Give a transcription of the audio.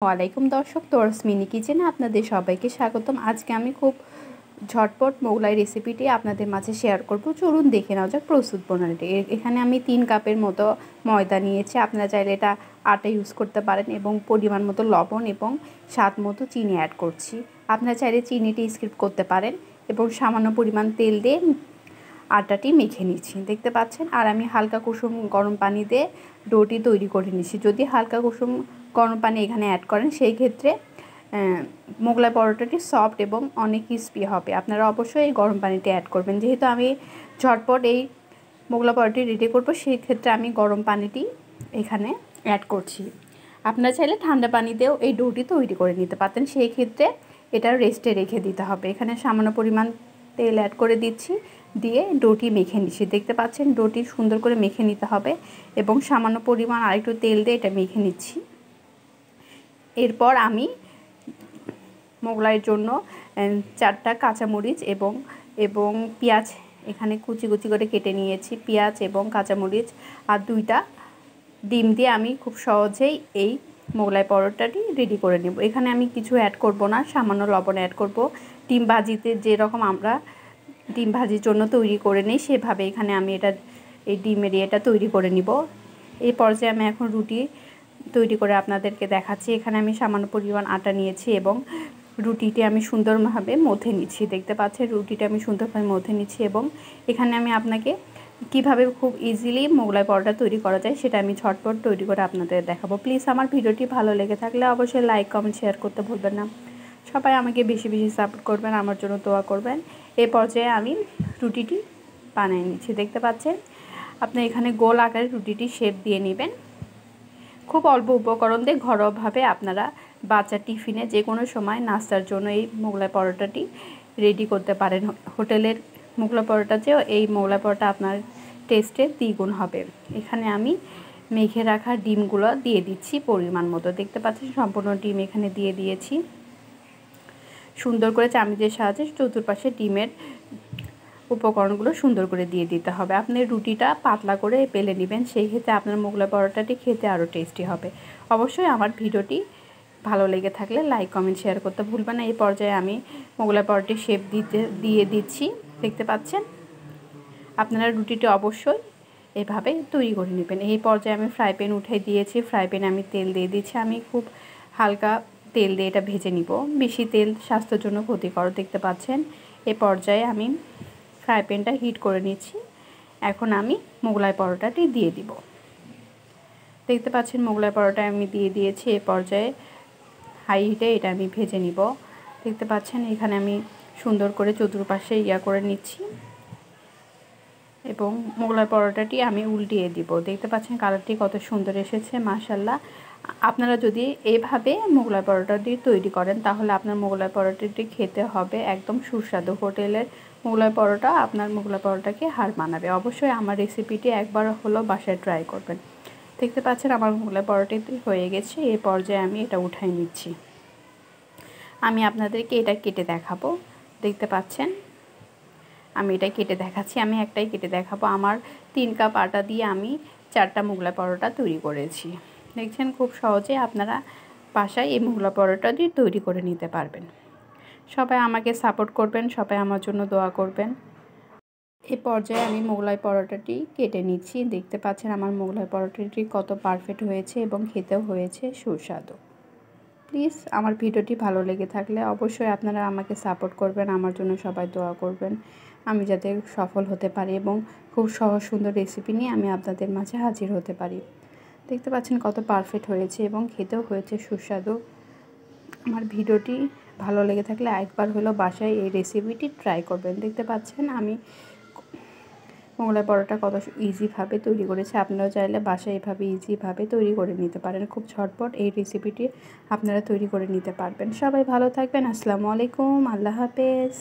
ওয়ালাইকুম দর্শক, তোরস মিনি কিচেনে আপনাদের সবাইকে স্বাগতম। আজকে আমি খুব ঝটপট মোগলাই রেসিপিটি আপনাদের মাঝে শেয়ার করব। চলুন দেখে নেওয়া যাক প্রস্তুত প্রণালীটি। এখানে আমি 3 কাপের মতো ময়দা নিয়েছি। আপনারা চাইলে এটা আটা ইউজ করতে পারেন এবং পরিমাণ মতো লবণ এবং স্বাদ মতো চিনি অ্যাড করছি। আপনারা চাইলে চিনিটি স্কিপ করতে পারেন এবং সামান্য পরিমাণ তেল দিয়ে আটাটি মেখে নিচ্ছি, দেখতে পাচ্ছেন। আর আমি হালকা কুসুম গরম পানি দিয়ে ডোটি তৈরি করে নিচ্ছি। যদি হালকা কুসুম গরম পানি এখানে অ্যাড করেন সেই ক্ষেত্রে মোগলাই পরোটাটি সফট এবং অনেক ক্রিস্পি হবে। আপনারা অবশ্যই এই গরম পানিটি অ্যাড করবেন। যেহেতু আমি ঝটপট এই মোগলাই পরোটাটি রেডি করব, সেই ক্ষেত্রে আমি গরম পানিটি এখানে অ্যাড করছি। আপনারা চাইলে ঠান্ডা পানিতেও এই ডোটি তৈরি করে নিতে পারতেন, সেই ক্ষেত্রে এটা রেস্টে রেখে দিতে হবে। এখানে সামান্য পরিমাণ তেল অ্যাড করে দিচ্ছি, দিয়ে ডোটি মেখে নিচ্ছি। দেখতে পাচ্ছেন ডোটি সুন্দর করে মেখে নিতে হবে এবং সামান্য পরিমাণ আরেকটু তেল দিয়ে এটা মেখে নিচ্ছি। এরপর আমি মোগলাইয়ের জন্য 4টা কাঁচামরিচ এবং পেঁয়াজ এখানে কুচি কুচি করে কেটে নিয়েছি। পেঁয়াজ এবং কাঁচামরিচ আর 2টা ডিম দিয়ে আমি খুব সহজেই এই মোগলাই পরোটাটি রেডি করে নেব। এখানে আমি কিছু অ্যাড করব না, সামান্য লবণ অ্যাড করব। ডিম ভাজিতে যেরকম আমরা ডিম ভাজির জন্য তৈরি করে নিই সেভাবে এখানে আমি এই ডিমের এটা তৈরি করে নিব। এই পর্যায়ে আমি এখন রুটি তৈরি করে আপনাদেরকে দেখাচ্ছি। এখানে আমি সামান্য পরিমাণ আটা নিয়েছি এবং রুটিটি আমি সুন্দরভাবে মথে নিচ্ছি। দেখতে পাচ্ছেন রুটিটা আমি সুন্দরভাবে মথে নিচ্ছি এবং এখানে আমি আপনাকে কিভাবে খুব ইজিলি মোগলাই পরোটা তৈরি করা যায় সেটা আমি ঝটপট তৈরি করে আপনাদের দেখাবো। প্লিজ আমার ভিডিওটি ভালো লেগে থাকলে অবশ্যই লাইক কমেন্ট শেয়ার করতে ভুলবেন না। সবাই আমাকে বেশি বেশি সাপোর্ট করবেন, আমার জন্য দোয়া করবেন। এই পর্যায়ে আমি রুটিটি বানিয়ে নিচ্ছি। দেখতে পাচ্ছেন আপনি এখানে গোল আকারে রুটিটি শেপ দিয়ে নেবেন। খুব অল্প উপকরণ দিয়ে ঘরোয়াভাবে আপনারা বাচ্চা টিফিনে যে কোনো সময় নাস্তার জন্য এই মোগলাই পরোটাটি রেডি করতে পারেন। হোটেলের মোগলাই পরোটা চেয়েও এই মোগলাই পরোটা আপনার টেস্টে দ্বিগুণ হবে। এখানে আমি মেখে রাখা ডিমগুলো দিয়ে দিচ্ছি পরিমাণ মতো। দেখতে পাচ্ছেন সম্পূর্ণ ডিম এখানে দিয়ে দিয়েছি। সুন্দর করে চামচের সাহায্যে চতুর্পাশে ডিমের উপকরণগুলো সুন্দর করে দিয়ে দিতে হবে। আপনি রুটিটা পাতলা করে বেলে নেবেন, সেই ক্ষেত্রে আপনার মোগলাই পরোটাটি খেতে আরও টেস্টি হবে। অবশ্যই আমার ভিডিওটি ভালো লেগে থাকলে লাইক কমেন্ট শেয়ার করতে ভুলবেন না। এই পর্যায়ে আমি মোগলাই পরোটার শেপ দিয়ে দিচ্ছি। দেখতে পাচ্ছেন আপনারা রুটিটি অবশ্যই এভাবে তৈরি করে নেবেন। এই পর্যায়ে আমি ফ্রাই প্যান উঠিয়ে দিয়েছি। ফ্রাই প্যানে আমি তেল দিয়ে দিচ্ছি। আমি খুব হালকা তেল দিয়ে এটা ভেজে নিব, বেশি তেল স্বাস্থ্যের জন্য ক্ষতিকর। দেখতে পাচ্ছেন এই পর্যায়ে আমি ফ্রাই প্যানটা হিট করে নিচ্ছি। এখন আমি মোগলাই পরোটাটি দিয়ে দিব। দেখতে পাচ্ছেন মোগলাই পরোটা আমি দিয়ে দিয়েছি। এই পর্যায়ে হাই হিটে এটা আমি ভেজে নিব। দেখতে পাচ্ছেন এখানে আমি সুন্দর করে চতুর্পাশে করে নিচ্ছি এবং মোগলাই পরোটাটি আমি উল্টিয়ে দিব। দেখতে পাচ্ছেন কালারটি কত সুন্দর এসেছে, মাশাআল্লাহ। আপনারা যদি এইভাবে মোগলাই পরোটাটি তৈরি করেন তাহলে আপনার মোগলাই পরোটাটি খেতে হবে একদম সুস্বাদু। হোটেলের মোগলাই পরোটা আপনার মোগলাই পরোটাকে হার মানাবে। অবশ্যই আমার রেসিপিটি একবার হলো বাসায় ট্রাই করবেন। দেখতে পাচ্ছেন আমার মোগলাই পরোটাটি হয়ে গেছে। এই পর্যায়ে আমি এটা উঠাই নিচ্ছি। আমি আপনাদেরকে এটা কেটে দেখাবো। দেখতে পাচ্ছেন আমি এটা কেটে দেখাচ্ছি। আমি একটাই কেটে দেখাবো। আমার 3 কাপ আটা দিয়ে আমি 4টা মোগলাই পরোটা তৈরি করেছি। দেখছেন খুব সহজে আপনারা বাসায় এই মোগলাই পরোটাটি তৈরি করে নিতে পারবেন। সবাই আমাকে সাপোর্ট করবেন, সবাই আমার জন্য দোয়া করবেন। এই পর্যায়ে আমি মোগলাই পরোটাটি কেটে নিচ্ছি। দেখতে পাচ্ছেন আমার মোগলাই পরোটাটি কত পারফেক্ট হয়েছে এবং খেতেও হয়েছে সুস্বাদু। প্লিজ আমার ভিডিওটি ভালো লেগে থাকলে অবশ্যই আপনারা আমাকে সাপোর্ট করবেন, আমার জন্য সবাই দোয়া করবেন, আমি যাতে সফল হতে পারি এবং খুব সহজ সুন্দর রেসিপি নিয়ে আমি আপনাদের মাঝে হাজির হতে পারি। দেখতে পাচ্ছেন কত পারফেক্ট হয়েছে এবং খেতেও হয়েছে সুস্বাদু। আমার ভিডিওটি ভালো লেগে থাকলে একবার হলো বাসায় এই রেসিপিটি ট্রাই করবেন। দেখতে পাচ্ছেন আমি মোগলাই পরোটা কত ইজিভাবে তৈরি করেছে। আপনারাও চাইলে বাসায় এভাবে ইজিভাবে তৈরি করে নিতে পারেন। খুব ঝটপট এই রেসিপিটি আপনারা তৈরি করে নিতে পারবেন। সবাই ভালো থাকবেন। আসসালামু আলাইকুম, আল্লাহ হাফেজ।